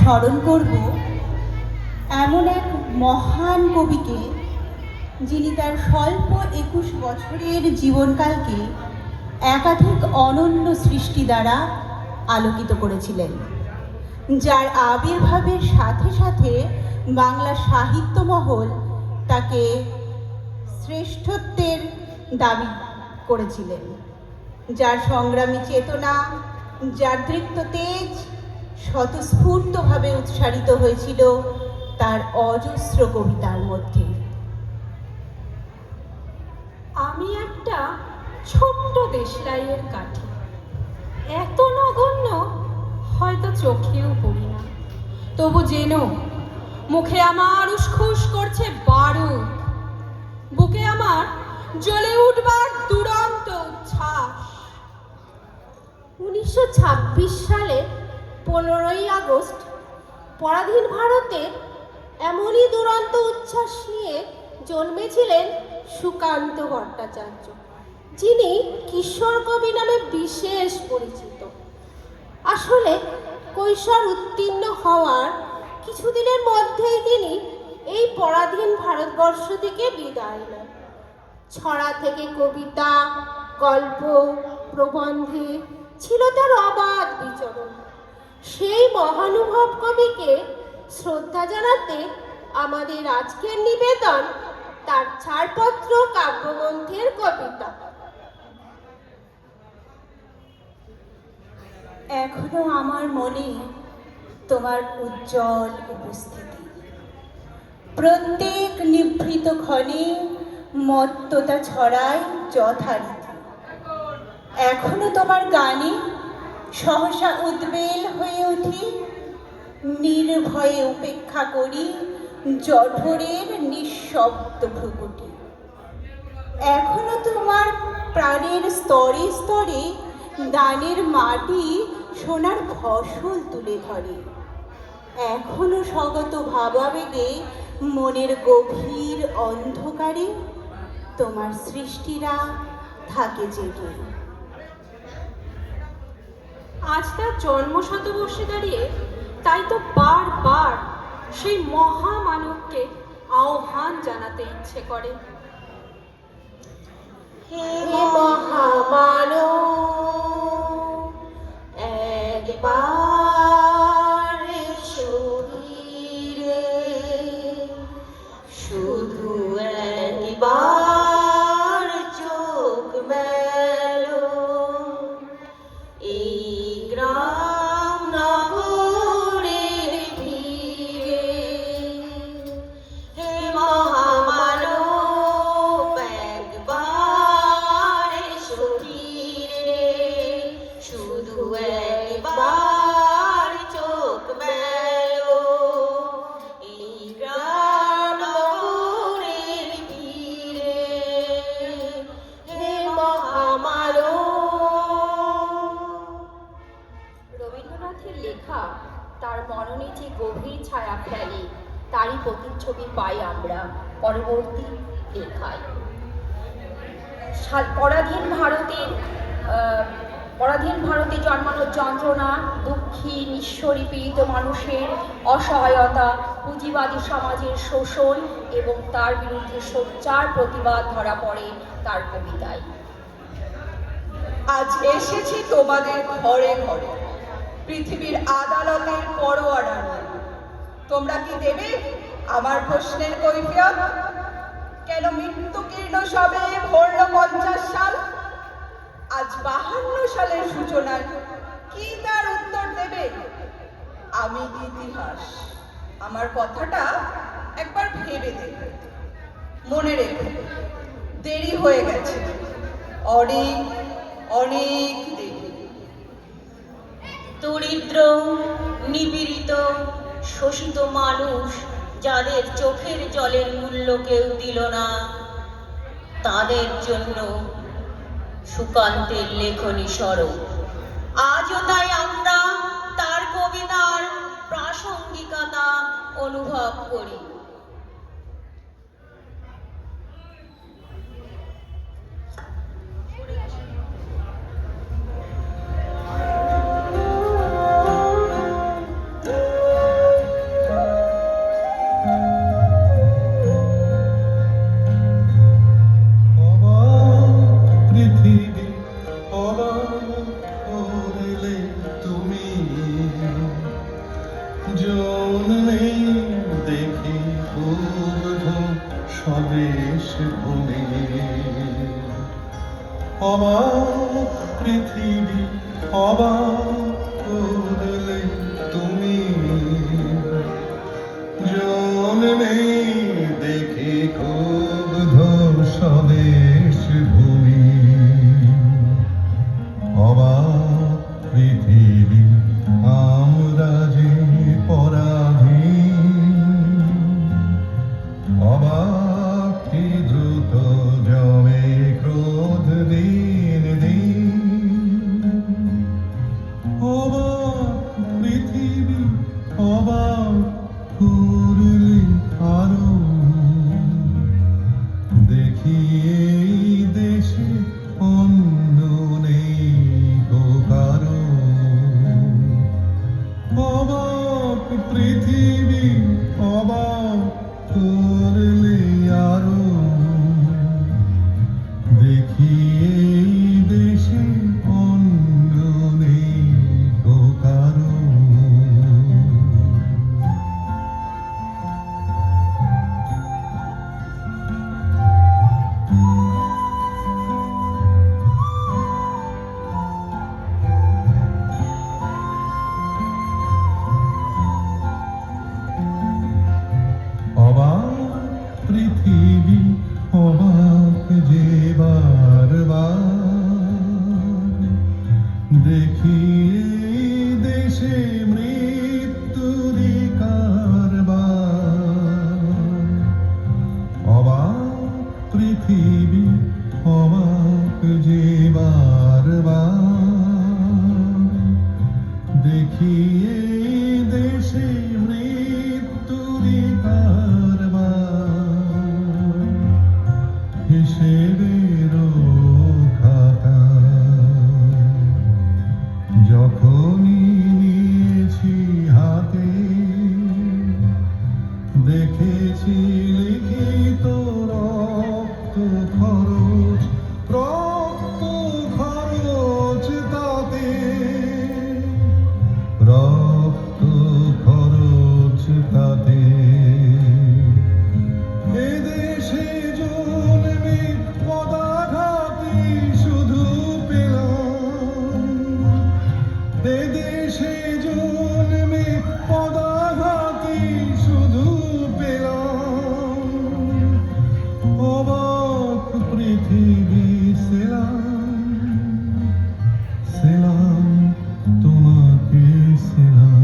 স্মরণ করব এমন এক মহান কবিকে, যিনি তার স্বল্প 21 বছরের জীবনকালকে একাধিক অনন্য সৃষ্টি দ্বারা আলোকিত করেছিলেন, যার আবির্ভাবের সাথে সাথে বাংলা সাহিত্য মহল তাকে শ্রেষ্ঠত্বের দাবি করেছিলেন, যার সংগ্রামী চেতনা, যার দৃপ্ত তেজ স্বতঃস্ফূর্তভাবে উৎসারিত হয়েছিল তার অজস্র কবিতার মধ্যে। আমি একটা ছোট্ট দেশলাইয়ের কাঠি, এত নগণ্য হয়তো চোখেও পড়ি না, তবু যেন মুখে আমার উসখুস করছে বারুদ, বুকে আমার জ্বলে উঠবার দুরন্ত উচ্ছ্বাস। 1926 সালে 15ই আগস্ট পরাধীন ভারতের এমনই দুরন্ত উচ্ছ্বাস নিয়ে জন্মেছিলেন সুকান্ত ভট্টাচার্য, যিনি কিশোর কবি নামে বিশেষ পরিচিত। আসলে কৈশোর উত্তীর্ণ হওয়ার কিছুদিনের মধ্যেই তিনি এই পরাধীন ভারতবর্ষ থেকে বিদায় নেন। ছড়া থেকে কবিতা, গল্প, প্রবন্ধে ছিল তার অবাধ বিচরণ। সেই মহানুভব কবিকে শ্রদ্ধা জানাতে আমাদের আজকের নিবেদন তার ছাড়পত্র কাব্যগ্রন্থের কবিতা। এখনো আমার মনে তোমার উজ্জ্বল উপস্থিতি, প্রত্যেক নিভৃত ক্ষণে মত্ততা ছড়ায় যথারীতি। এখনো তোমার গানে সহসা উদ্বেল হয়ে উঠি, নির্ভয়ে উপেক্ষা করি জঠরের নিঃশব্দ ভ্রুকুটি। এখনো তোমার প্রাণের স্তরে স্তরে দানের মাটি সোনার ফসল তুলে ধরে। এখনো স্বগত ভাবাবেগে মনের গভীর অন্ধকারে তোমার সৃষ্টিরা থাকে জেগে। আজ তার জন্মশতবর্ষে দাঁড়িয়ে তাই তো বারবার সেই মহামানবকে আহ্বান জানাতে ইচ্ছে করে। হে মহামানব, একবার এসো ধীরে, শুধু একবার চোখ মেলো, এই গ্রাম নগরের ভিড়ে। হে মহামানব, একবার এসো ধীরে, শুধু একবার চোখ মেলো, এই গ্রাম নগরের ভিড়ে। হে মহামানব। রবীন্দ্রনাথের লেখা তার মননে যে গভীর ছায়া ফেলে, তারই প্রতিচ্ছবি পাই আমরা পরবর্তী লেখায়। পরাধীন ভারতে জন্মানোর যন্ত্রণা, দুঃখী নিঃস্বরী পীড়িত মানুষের অসহায়তা, পুঁজিবাদী সমাজের শোষণ এবং তার বিরুদ্ধে সোচ্চার প্রতিবাদ ধরা পড়ে তার কবিতায়। আজ এসেছি তোমাদের ঘরে ঘরে, পৃথিবীর আদালতের পরোয়ানা নয়। তোমরা কি দেবে আমার প্রশ্নের কৈফিয়ত? কেন মৃত্যুকীর্ণ সবে ভরল 50 সাল? আজ 52 সালের সূচনায় কি তার উত্তর দেবে? আমি ইতিহাস। আমার কথাটা একবার ভেবে দেখো, মনে রেখো, দেরি হয়ে গেছে, অনেক অনেক দেরি। দরিদ্র, নিপীড়িত, শোষিত মানুষ যাদের চোখের জলের মূল্য কেউ দিল না, তাদের জন্য সুকান্তের লেখনী স্বরূপ। আজও তাই আমরা তার কবিতার প্রাসঙ্গিকতা অনুভব করি। জন্মে দেখি উর্ধ্ব স্বদেশ ভূমি, অবাক পৃথিবী অবাক করলে তুমি। জন্মে দেখি উর্ধ্ব স্বদেশ ভূমি, অবাক পৃথিবী আমরা যে পরাধীন, অবাক কি দ্রুত জমে ক্রোধ দিন দিন, অবাক পৃথিবী অবাক করলে আরো দেখি এই দেশে অন্য নেই গো কারো। অবাক পৃথিবী অবাক করলে আরো দেখি এই দেশে অন্য নেই গো কারো। অবাক পৃথিবী অবাক যে বারবার দেখি এই দেশে মৃত্যুরই কারবার। অবাক পৃথিবী অবাক যে বারবার দেখি এই দেশে মৃত্যুরই কারবার। হিসেবেরও খাতা যখনই নিয়েছি হাতে, দেখেছি লিখিত রক্ত খরচ, রক্ত খরচ তাতে, রক্ত খরচ তাতে। এদেশে জন্মে পদাঘাতে শুধু পেলাম, এদেশে জন্মে পদাঘাতে শুধু পেলাম। অবাক পৃথিবী সেলাম, সেলাম তোমাকে সেলাম।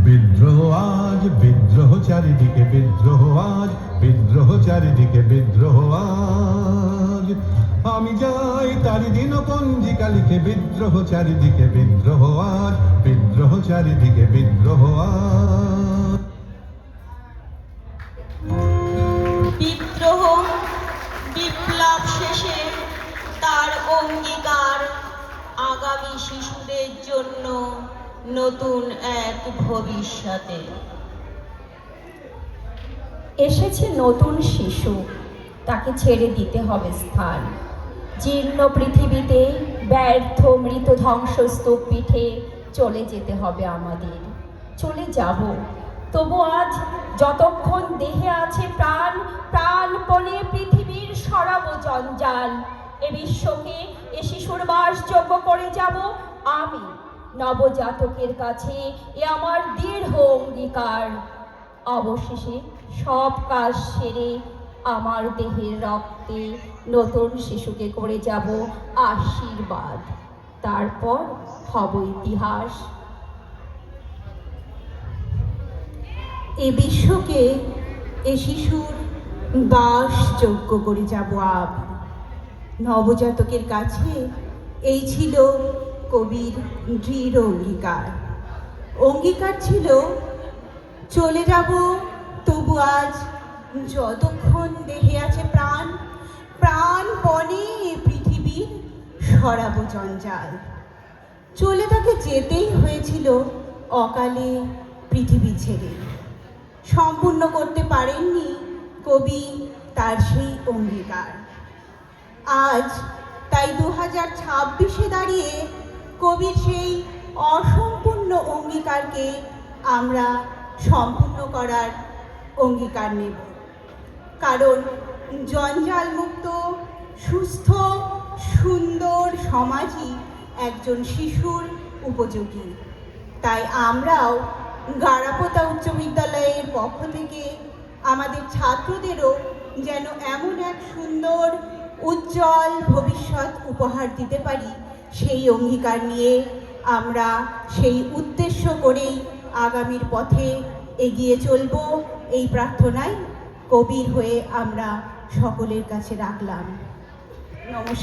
বিদ্রোহ আজ বিদ্রোহ চারিদিকে, বিদ্রোহ আজ বিদ্রোহ চারিদিকে, বিদ্রোহ আজ। আমি যাই তারি দিন পঞ্জিকা লিখে, বিদ্রোহ চারিদিকে, বিদ্রোহ আজ, বিদ্রোহ চারিদিকে, বিদ্রোহ আজ। বিদ্রোহ বিপ্লব শেষে তার অঙ্গীকার আগামী শিশুদের জন্য নতুন এক ভবিষ্যতে। এসেছে নতুন শিশু, তাকে ছেড়ে দিতে হবে স্থান। জীর্ণ পৃথিবীতে ব্যর্থ মৃত ধ্বংসস্তূপ পিঠে চলে যেতে হবে আমাদের। চলে যাব, তবু আজ যতক্ষণ দেহে আছে প্রাণ, প্রাণপণে পৃথিবীর সরাবো জঞ্জাল। এ বিশ্বকে এ শিশুর বাসযোগ্য করে যাব আমি নবজাতকের কাছে, এ আমার দৃঢ় অঙ্গীকার। অবশেষে সব কাজ সেরে আমার দেহের রক্তে নতুন শিশুকে করে যাব আশীর্বাদ, তারপর হব ইতিহাস। এ বিশ্বকে এ শিশুর বাসযোগ্য করে যাব আমি। নবজাতকের কাছে এই ছিল কবির দৃঢ় অঙ্গীকার। অঙ্গীকার ছিল চলে যাব তবু আজ যতক্ষণ দেহে আছে প্রাণ, প্রাণপণে পৃথিবীর সরাবো জঞ্জাল। চলে তাকে যেতেই হয়েছিল অকালে পৃথিবী ছেড়ে। সম্পূর্ণ করতে পারেননি কবি তার সেই অঙ্গীকার। আজ তাই 2026-এ দাঁড়িয়ে কবির সেই অসম্পূর্ণ অঙ্গীকারকে আমরা সম্পূর্ণ করার অঙ্গীকার নেব। কারণ জঞ্জালমুক্ত সুস্থ সুন্দর সমাজই একজন শিশুর উপযোগী। তাই আমরাও গাড়াপোতা উচ্চ বিদ্যালয়ের পক্ষ থেকে আমাদের ছাত্রদেরও যেন এমন এক সুন্দর উজ্জ্বল ভবিষ্যৎ উপহার দিতে পারি, সেই অঙ্গীকার নিয়ে আমরা সেই উদ্দেশ্য করেই আগামীর পথে এগিয়ে চলব। এই প্রার্থনায় কবির হয়ে আমরা সকলের কাছে রাখলাম। নমস্কার।